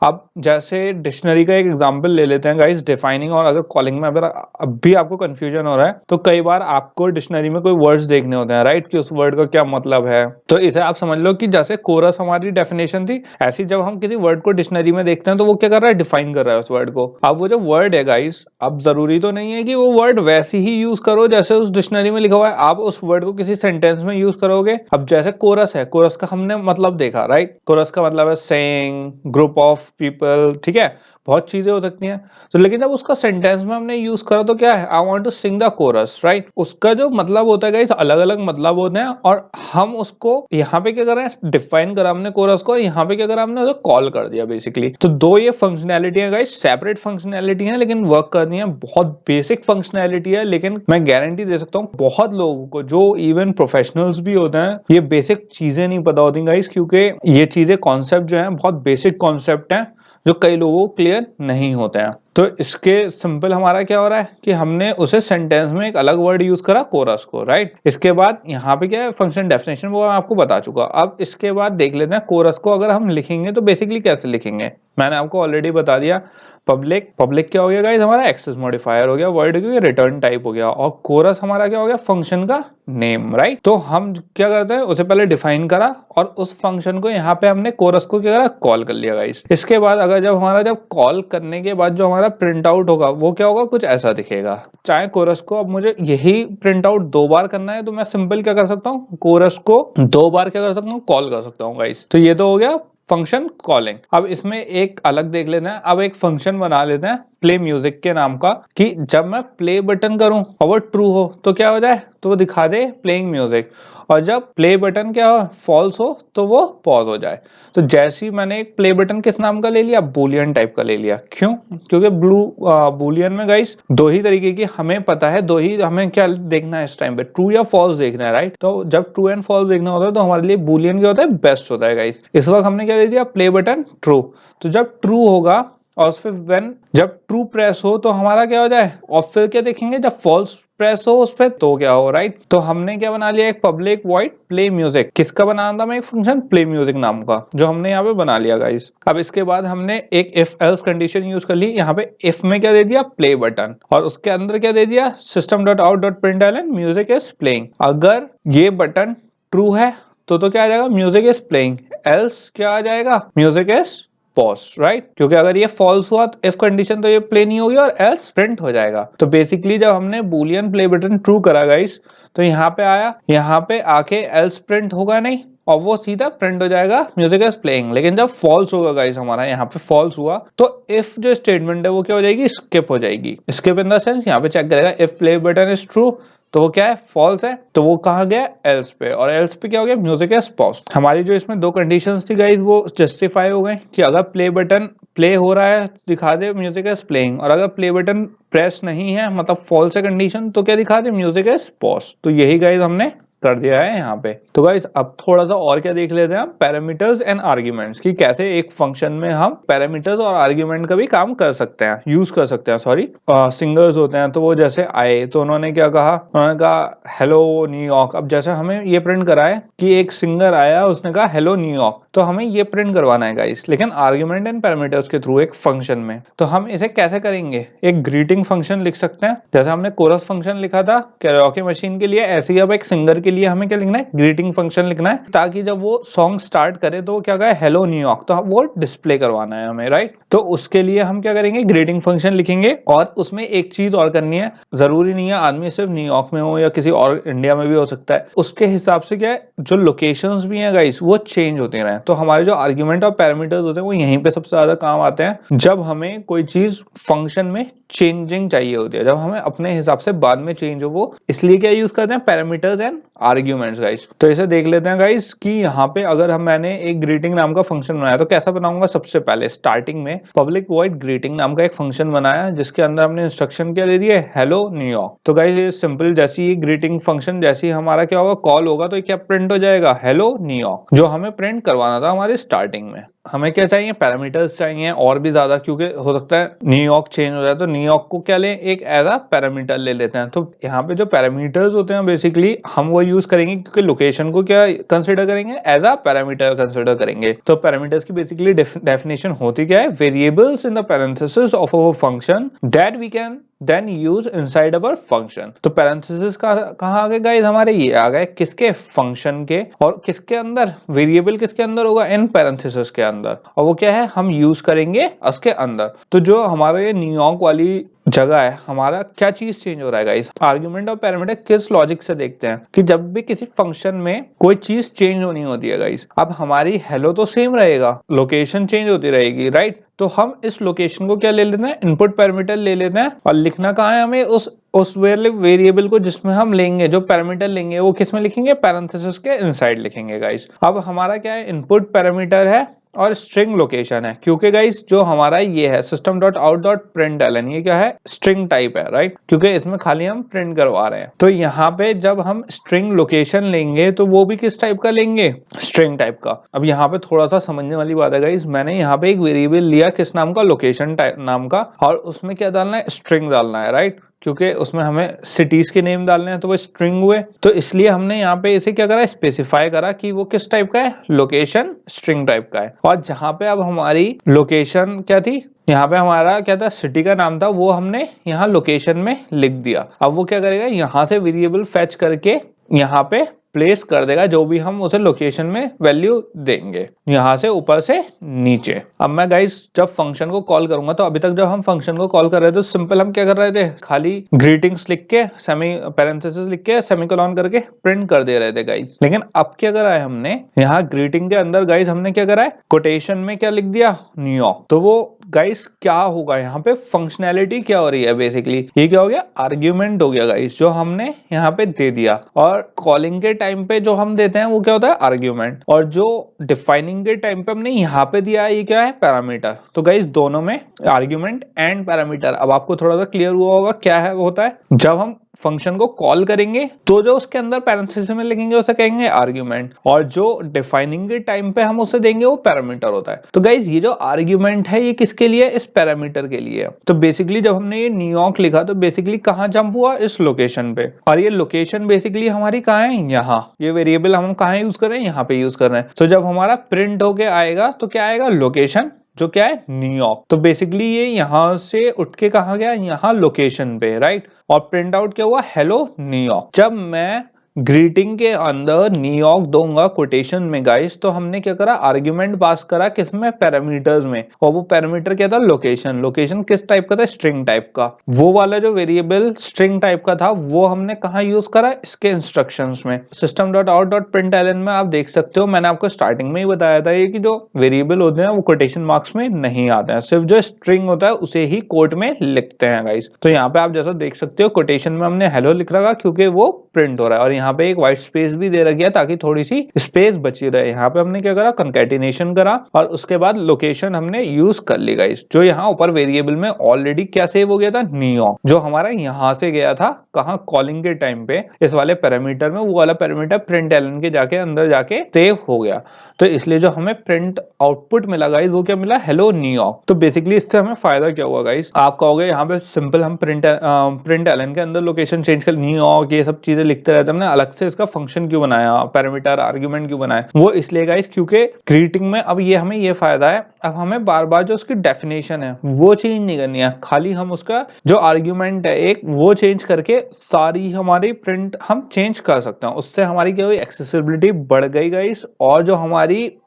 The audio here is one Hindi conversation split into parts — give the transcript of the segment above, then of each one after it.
अब जैसे डिक्शनरी का एक एग्जांपल ले लेते हैं गाइस, डिफाइनिंग और अगर कॉलिंग में अगर अब भी आपको कंफ्यूजन हो रहा है तो कई बार आपको डिक्शनरी में कोई वर्ड्स देखने होते हैं, राइट, कि उस वर्ड का क्या मतलब है। तो इसे आप समझ लो कि जैसे कोरस हमारी डेफिनेशन थी, ऐसी जब हम किसी वर्ड को डिक्शनरी में देखते हैं तो वो क्या कर रहा है, डिफाइन कर रहा है उस वर्ड को। अब वो जो वर्ड है गाइस, अब जरूरी तो नहीं है कि वो वर्ड वैसे ही यूज करो जैसे उस डिक्शनरी में लिखा हुआ है, आप उस वर्ड को किसी सेंटेंस में यूज करोगे। अब जैसे कोरस है, कोरस का हमने मतलब देखा, राइट, कोरस का मतलब है सेइंग, ग्रुप ऑफ पीपल, ठीक है, बहुत चीजें हो सकती हैं। तो लेकिन जब उसका सेंटेंस में हमने यूज करा तो क्या है, I want to sing the chorus, right, उसका जो मतलब होता है गाइस अलग अलग मतलब होते हैं, और हम उसको यहाँ पे क्या कर रहे हैं, डिफाइन करा हमने कोरस को, यहाँ पे क्या करा हमने उसे कॉल कर दिया बेसिकली। तो दो ये फंक्शनैलिटी है गाइस, सेपरेट फंक्शनैलिटी है लेकिन वर्क करनी है, बहुत बेसिक फंक्शनैलिटी है, लेकिन मैं गारंटी दे सकता हूँ बहुत लोगों को जो इवन प्रोफेशनल्स भी होते हैं ये बेसिक चीजें नहीं पता होती गाइस, क्योंकि ये चीजें कॉन्सेप्ट जो है बहुत बेसिक कॉन्सेप्ट है जो कई लोगों को क्लियर नहीं होते हैं। तो इसके सिंपल हमारा क्या हो रहा है कि हमने उसे सेंटेंस में एक अलग वर्ड यूज करा कोरस को, राइट। इसके बाद यहाँ पे क्या है, फंक्शन डेफिनेशन वो मैं आपको बता चुका। अब इसके बाद देख लेते हैं कोरस को अगर हम लिखेंगे तो बेसिकली कैसे लिखेंगे। मैंने आपको ऑलरेडी बता दिया, पब्लिक, पब्लिक क्या हो गया गाइस, हमारा एक्सेस मॉडिफायर हो गया, वर्ड की रिटर्न टाइप हो गया, और कोरस हमारा क्या हो गया, फंक्शन का नेम, राइट। तो हम क्या करते हैं, उसे पहले डिफाइन करा और उस फंक्शन को यहाँ पे हमने कोरस को क्या करा, कॉल कर लिया गाइस। इसके बाद अगर जब कॉल करने के बाद जो हमारा प्रिंट आउट होगा वो क्या होगा, कुछ ऐसा दिखेगा। चाहे कोरस को अब मुझे यही प्रिंट आउट दो बार करना है तो मैं सिंपल क्या कर सकता हूँ, कोरस को दो बार क्या कर सकता हूँ, कॉल कर सकता हूँ गाइस। तो ये तो हो गया फंक्शन कॉलिंग। अब इसमें एक अलग देख लेते हैं, अब एक फंक्शन बना लेते हैं प्ले म्यूजिक के नाम का, कि जब मैं प्ले बटन करूं और वो ट्रू हो तो क्या हो जाए, तो वो दिखा दे प्लेइंग म्यूजिक, और जब प्ले बटन क्या हो, फॉल्स हो तो वो पॉज हो जाए। तो जैसे ही मैंने एक प्ले बटन किस नाम का ले लिया, बूलियन टाइप का ले लिया। क्यों, क्योंकि बूलियन में गाइस दो ही तरीके की हमें पता है, दो ही हमें क्या देखना है इस टाइम पे, ट्रू या फॉल्स देखना है, राइट। तो जब ट्रू एंड फॉल्स देखना होता है तो हमारे लिए बूलियन क्या होता है, बेस्ट होता है गाइस। इस वक्त हमने क्या दे दिया, प्ले बटन ट्रू। तो जब ट्रू होगा और उस पर जब ट्रू प्रेस हो तो हमारा क्या हो जाए, और फिर क्या देखेंगे जब फॉल्स प्रेस हो उस पर तो क्या हो, राइट। तो हमने क्या बना लिया, एक पब्लिक वॉइड प्ले म्यूजिक। किसका बनाना था मैं, एक फंक्शन प्ले म्यूजिक नाम का, जो हमने यहाँ पे बना लिया गाइस। अब इसके बाद हमने एक इफ एल्स कंडीशन यूज कर ली। यहाँ पे इफ में क्या दे दिया, प्ले बटन, और उसके अंदर क्या दे दिया, system dot out dot println music is playing. अगर ये बटन ट्रू है तो क्या आ जाएगा, म्यूजिक इज प्लेइंग, एल्स क्या आ जाएगा, म्यूजिक इज पॉज, राइट। क्योंकि अगर ये फॉल्स हुआ इफ कंडीशन तो ये प्ले नहीं होगी और एल्स प्रिंट हो जाएगा। तो बेसिकली जब हमने बूलियन प्ले बटन ट्रू करा गाइस तो यहाँ पे आया, यहाँ पे आके एल्स प्रिंट होगा नहीं और वो सीधा प्रिंट हो जाएगा म्यूजिक इज प्लेइंग। लेकिन जब फॉल्स होगा गाइस, हमारा यहाँ पे फॉल्स हुआ तो इफ जो स्टेटमेंट है वो क्या हो जाएगी, स्किप हो जाएगी। स्किप इन द सेंस यहाँ पे चेक करेगा if play button is true तो वो क्या है, फॉल्स है, तो वो कहाँ गया, एल्स पे, और एल्स पे क्या हो गया, म्यूजिक इज पॉज्ड। हमारी जो इसमें दो कंडीशंस थी गाइस वो जस्टिफाई हो गए, कि अगर प्ले बटन प्ले हो रहा है दिखा दे म्यूजिक इज प्लेइंग, और अगर प्ले बटन प्रेस नहीं है मतलब फॉल्स है कंडीशन तो क्या दिखा दे, म्यूजिक इज पॉज्ड। तो यही गाइस हमने कर दिया है यहाँ पे। तो गाइस अब थोड़ा सा और क्या देख लेते हैं हम, पैरामीटर्स एंड आर्ग्यूमेंट्स, कि कैसे एक फंक्शन में हम पैरामीटर्स और आर्ग्यूमेंट का भी काम कर सकते हैं, यूज कर सकते हैं। सॉरी, सिंगर्स होते हैं तो वो जैसे आए तो उन्होंने क्या कहा, उन्होंने कहा हेलो न्यूयॉर्क। अब जैसे हमें ये प्रिंट करा है कि एक सिंगर आया उसने कहा हेलो न्यूयॉर्क, तो हमें ये प्रिंट करवाना है गाइस, लेकिन आर्ग्यूमेंट एंड पैरामीटर्स के थ्रू एक फंक्शन में। तो हम इसे कैसे करेंगे, एक ग्रीटिंग फंक्शन लिख सकते हैं, जैसे हमने कोरस फंक्शन लिखा था कैराओके मशीन के लिए, ऐसे ही अब एक सिंगर के लिए हमें क्या लिखना है, ग्रीटिंग फंक्शन लिखना है, ताकि जब वो सॉन्ग स्टार्ट करे तो क्या कहे, हेलो न्यूयॉर्क, तो वो डिस्प्ले करवाना है हमें, राइट। तो उसके लिए हम क्या करेंगे, ग्रीटिंग फंक्शन लिखेंगे। और उसमें एक चीज और करनी है, जरूरी नहीं है आदमी सिर्फ न्यूयॉर्क में हो या किसी और इंडिया में भी हो सकता है, उसके हिसाब से क्या है जो लोकेशंस भी हैं गाइस वो चेंज होती रहे। तो हमारे जो आर्ग्यूमेंट और पैरामीटर्स होते हैं वो यहीं पे सबसे ज्यादा काम आते हैं, जब हमें कोई चीज फंक्शन में चेंजिंग चाहिए होती है, जब हमें अपने हिसाब से बाद में चेंज हो, वो इसलिए क्या यूज करते हैं, पैरामीटर्स एंड आर्ग्यूमेंट्स गाइस। तो इसे देख लेते हैं गाइस कि यहाँ पे अगर मैंने एक ग्रीटिंग नाम का फंक्शन बनाया तो कैसा बनाऊंगा। सबसे पहले स्टार्टिंग में पब्लिक वॉइड ग्रीटिंग नाम का एक फंक्शन बनाया जिसके अंदर हमने इंस्ट्रक्शन क्या दे दिए, हेलो न्यूयॉर्क। तो गाइस ये सिंपल, जैसी ही ग्रीटिंग फंक्शन जैसे ही हमारा क्या होगा, कॉल होगा तो क्या प्रिंट हो जाएगा, हेलो न्यूयॉर्क, जो हमें प्रिंट करवाना था हमारे स्टार्टिंग में। हमें क्या चाहिए, पैरामीटर्स चाहिए और भी ज्यादा, क्योंकि हो सकता है न्यूयॉर्क चेंज हो जाए, तो न्यूयॉर्क को क्या लें, एक एज अ पैरामीटर ले लेते हैं। तो यहाँ पे जो पैरामीटर्स होते हैं बेसिकली हम वो यूज करेंगे, क्योंकि लोकेशन को क्या कंसिडर करेंगे, एज अ पैरामीटर कंसिडर करेंगे। तो पैरामीटर्स की बेसिकली डेफिनेशन होती क्या है, variables in the parenthesis of a function that we can then use inside our function. तो पैरेंथेसिस का कहाँ आ गए गाइस, हमारे ये आ गए किसके, फंक्शन के, और किसके अंदर, वेरिएबल किसके अंदर होगा, इन पैरेंथेसिस के अंदर, और वो क्या है, हम यूज करेंगे उसके अंदर। तो जो हमारे न्यूयॉर्क वाली जगह है, हमारा क्या चीज चेंज हो रहा है गाइस, आर्गुमेंट और पैरामीटर किस लॉजिक से देखते हैं कि जब भी किसी फंक्शन में कोई चीज चेंज होनी होती है गाइस, अब हमारी हेलो तो सेम रहेगा, लोकेशन चेंज होती रहेगी, राइट। तो हम इस लोकेशन को क्या ले लेते हैं, इनपुट पैरामीटर ले लेते हैं, और लिखना कहाँ है हमें, उस वेरिएबल को जिसमें हम लेंगे, जो पैरामीटर लेंगे वो किस में लिखेंगे, पैरेंथेसिस के इनसाइड लिखेंगे गाइस। अब हमारा क्या है, इनपुट पैरामीटर है और स्ट्रिंग लोकेशन है, क्योंकि गाइस जो हमारा ये है system dot out dot println, ये क्या है, स्ट्रिंग टाइप है, राइट, क्योंकि इसमें खाली हम प्रिंट करवा रहे हैं। तो यहाँ पे जब हम स्ट्रिंग लोकेशन लेंगे तो वो भी किस टाइप का लेंगे, स्ट्रिंग टाइप का। अब यहाँ पे थोड़ा सा समझने वाली बात है गाइस, मैंने यहाँ पे एक वेरिएबल लिया किस नाम का, लोकेशन टाइप नाम का, और उसमें क्या डालना है, स्ट्रिंग डालना है, राइट, क्योंकि उसमें हमें सिटीज के नेम डालने हैं, तो वो स्ट्रिंग हुए, तो इसलिए हमने यहाँ पे इसे क्या करा, स्पेसिफाई करा कि वो किस टाइप का है, लोकेशन स्ट्रिंग टाइप का है। और जहां पे अब हमारी लोकेशन क्या थी, यहाँ पे हमारा क्या था, सिटी का नाम था, वो हमने यहाँ लोकेशन में लिख दिया। अब वो क्या करेगा, यहाँ से वेरिएबल फेच करके यहाँ पे प्लेस कर देगा जो भी हम उसे लोकेशन में वैल्यू देंगे, यहाँ से ऊपर से नीचे। अब मैं गाइस जब फंक्शन को कॉल करूंगा, तो अभी तक जब हम फंक्शन को कॉल कर रहे थे तो सिंपल हम क्या कर रहे थे, खाली ग्रीटिंग्स लिख के सेमी पैरेंथेसिस लिख के सेमीकोलन करके प्रिंट कर दे रहे थे गाइस। लेकिन अब क्या करा है हमने, यहाँ ग्रीटिंग के अंदर गाइस हमने क्या करा है, कोटेशन में क्या लिख दिया, न्यूयॉर्क। तो वो गाइस क्या होगा, यहाँ पे फंक्शनैलिटी क्या हो रही है, बेसिकली ये क्या हो गया, आर्ग्यूमेंट हो गया गाइस, जो हमने यहाँ पे दे दिया। और कॉलिंग के टाइम पे जो हम देते हैं वो क्या होता है, आर्ग्यूमेंट, और जो डिफाइनिंग के टाइम पे हमने यहाँ पे दिया है, ये क्या है, पैरामीटर। तो गाइस दोनों में आर्ग्यूमेंट एंड पैरामीटर। अब आपको थोड़ा सा क्लियर हुआ होगा क्या है, होता है जब हम फंक्शन को कॉल करेंगे तो जो उसके अंदर पैरेंथेसिस में लिखेंगे उसे कहेंगे आर्ग्यूमेंट, और जो डिफाइनिंग के टाइम पे हम उसे देंगे वो पैरामीटर होता है। तो गाइस ये जो आर्ग्यूमेंट है ये किसके लिए, इस पैरामीटर के लिए। तो बेसिकली जब हमने ये न्यूयॉर्क लिखा तो बेसिकली कहाँ जंप हुआ, इस लोकेशन पे, और ये लोकेशन बेसिकली हमारी कहाँ है, यहाँ, ये वेरिएबल हम कहाँ यूज कर रहे हैं, यहाँ पे यूज कर रहे हैं। तो जब हमारा प्रिंट होके आएगा तो क्या आएगा, लोकेशन, जो क्या है, न्यूयॉर्क। तो बेसिकली ये यहां से उठ के कहा गया, यहाँ लोकेशन पे, राइट, और प्रिंट आउट क्या हुआ, हेलो न्यूयॉर्क। जब मैं ग्रीटिंग के अंदर न्यूयॉर्क दूंगा कोटेशन में गाइस, तो हमने क्या करा, आर्ग्यूमेंट पास करा किसमें, पैरामीटर्स में, और वो पैरामीटर क्या था, लोकेशन। लोकेशन किस टाइप का था, स्ट्रिंग टाइप का। वो वाला जो वेरिएबल स्ट्रिंग टाइप का था वो हमने कहा यूज करा, इसके इंस्ट्रक्शंस में, system dot out dot println में। आप देख सकते हो मैंने आपको स्टार्टिंग में ही बताया था, ये कि जो वेरिएबल होते हैं वो कोटेशन मार्क्स में नहीं आते हैं, सिर्फ जो स्ट्रिंग होता है उसे ही कोड में लिखते हैं गाइस। तो यहाँ पे आप जैसा देख सकते हो कोटेशन में हमने हेलो लिख रखा क्योंकि वो प्रिंट हो रहा है, और यहाँ पे एक व्हाइट स्पेस भी दे रखी है ताकि थोड़ी सी स्पेस बची रहे। यहाँ पे हमने क्या करा, कंकैटिनेशन करा, और उसके बाद लोकेशन हमने यूज कर ली गाइस, जो यहाँ ऊपर वेरिएबल में ऑलरेडी क्या सेव हो गया था, न्यूयॉर्क, जो हमारा यहाँ से गया था कहाँ, कॉलिंग के टाइम पे इस वाले पैरामीटर में, वो वाला पैरामीटर प्रिंट एलन के जाके अंदर जाके सेव हो गया। तो इसलिए जो हमें प्रिंट आउटपुट मिला गाइस वो क्या मिला, हेलो न्यूयॉर्क। तो बेसिकली इससे हमें फायदा क्या हुआ गाइस, आप कहोगे यहाँ पे सिंपल हम प्रिंट एलन के अंदर लोकेशन चेंज कर, न्यूयॉर्क, ये सब चीजें लिखते रहते, हमने अलग से इसका फंक्शन क्यों बनाया, पैरामीटर आर्ग्यूमेंट क्यों बनाया, वो इसलिए गाइस क्योंकि ग्रीटिंग में अब ये हमें ये फायदा है, अब हमें बार बार जो उसकी डेफिनेशन है वो चेंज नहीं करनी है, खाली हम उसका जो आर्ग्यूमेंट है एक वो चेंज करके सारी हमारी प्रिंट हम चेंज कर सकते हैं। उससे हमारी क्या हुई, एक्सेसिबिलिटी बढ़ गई गाइस, और जो हमारी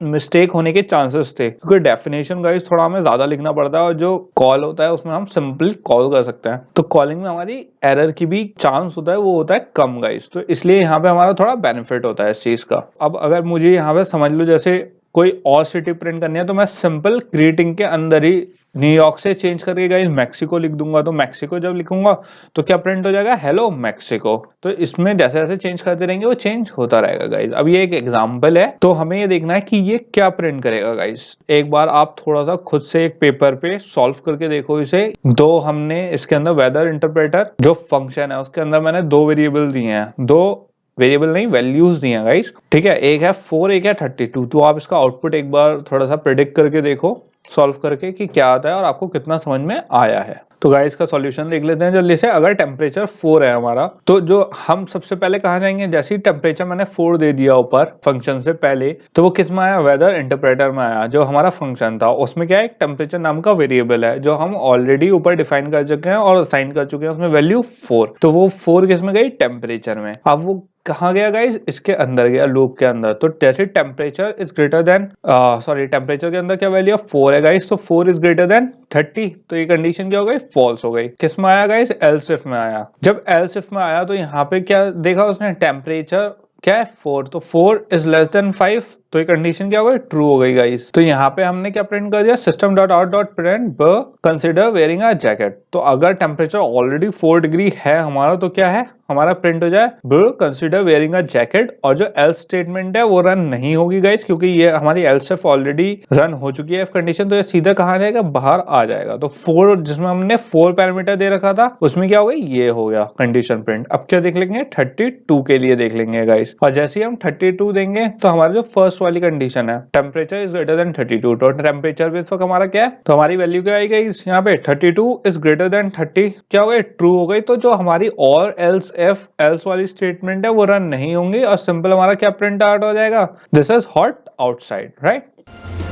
मिस्टेक होने के चांसेस थे, क्योंकि डेफिनेशन गाइस थोड़ा हमें ज्यादा लिखना पड़ता है, और जो कॉल होता है उसमें हम सिंपल कॉल कर सकते हैं, तो कॉलिंग में हमारी एरर की भी चांस होता है वो होता है कम गाइस। तो इसलिए यहाँ पे हमारा थोड़ा बेनिफिट होता है इस चीज का। अब अगर मुझे यहाँ पे समझ लो जैसे कोई और सिटी प्रिंट करनी है तो मैं सिंपल ग्रीटिंग के अंदर ही न्यूयॉर्क से चेंज करके गाइस मैक्सिको लिख दूंगा, तो मैक्सिको जब लिखूंगा तो क्या प्रिंट हो जाएगा, हेलो मैक्सिको। तो इसमें जैसे जैसे चेंज करते रहेंगे वो चेंज होता रहेगा गाइस। अब ये एक एग्जांपल है, तो हमें ये देखना है कि ये क्या प्रिंट करेगा गाइस। एक बार आप थोड़ा सा खुद से एक पेपर पे सॉल्व करके देखो इसे। दो हमने इसके अंदर वेदर इंटरप्रेटर जो फंक्शन है उसके अंदर मैंने दो वेरिएबल दिए हैं, दो वेरिएबल नहीं, वैल्यूज दी हैं गाइस, ठीक है। एक है 4, एक है 32। तो आप इसका आउटपुट एक बार थोड़ा सा प्रेडिक्ट करके देखो सॉल्व करके कि क्या आता है और आपको कितना समझ में आया है। तो गाइस का सॉल्यूशन देख लेते हैं जल्दी से। अगर टेम्परेचर 4 है हमारा, तो जो हम सबसे पहले कहाँ जाएंगे, जैसे ही टेम्परेचर मैंने 4 दे दिया ऊपर फंक्शन से पहले, तो वो किस में आया, वेदर इंटरप्रेटर में आया। जो हमारा फंक्शन था उसमें क्या है, एक टेम्परेचर नाम का वेरिएबल है जो हम ऑलरेडी ऊपर डिफाइन कर चुके हैं और असाइन कर चुके हैं उसमें वैल्यू 4। तो वो 4 किस में गई, टेम्परेचर में। अब वो कहाँ गया गाइस, इसके अंदर गया, लूप के अंदर। तो जैसे temperature is greater than, sorry temperature के अंदर क्या वैल्यू है, 4 है गाइस। तो 4 इज ग्रेटर देन 30, तो ये कंडीशन क्या हो गई, फॉल्स हो गई। किस में आया गाइस, एल्स इफ में आया। जब एल्स इफ में आया तो यहाँ पे क्या देखा उसने, टेम्परेचर क्या है 4, तो 4 इज लेस देन 5, तो ये कंडीशन क्या हो गई, ट्रू हो गई गाइस। तो यहाँ पे हमने क्या प्रिंट कर दिया, system dot out dot print ब कंसिडर वेयरिंग अ जैकेट। तो अगर टेम्परेचर ऑलरेडी 4 डिग्री है हमारा, तो क्या है हमारा प्रिंट हो जाए ब कंसिडर वेयरिंग अ जैकेट। और जो एल्स स्टेटमेंट है वो रन नहीं होगी गाइस, क्योंकि ये हमारी एल्स इफ ऑलरेडी रन हो चुकी है इफ कंडीशन। तो ये सीधा कहाँ जाएगा, बाहर आ जाएगा। तो 4 जिसमें हमने 4 पैरामीटर दे रखा था उसमें क्या हो गई, ये हो गया कंडीशन प्रिंट। अब क्या देख लेंगे, 32 के लिए देख लेंगे गाइस। और जैसे ही हम 32 देंगे तो हमारा जो फर्स्ट वाली कंडीशन है, टेम्परेचर इज ग्रेटर देन 32, तो टेम्परेचर पे इस वक्त हमारा क्या है, तो हमारी वैल्यू क्या आई गई यहाँ पे, 32 इज ग्रेटर देन 30, क्या हो गई, ट्रू हो गई। तो जो हमारी और एल्स इफ एल्स वाली स्टेटमेंट है वो रन नहीं होंगी और सिंपल हमारा क्या प्रिंट आउट हो जाएगा, this is hot outside, right.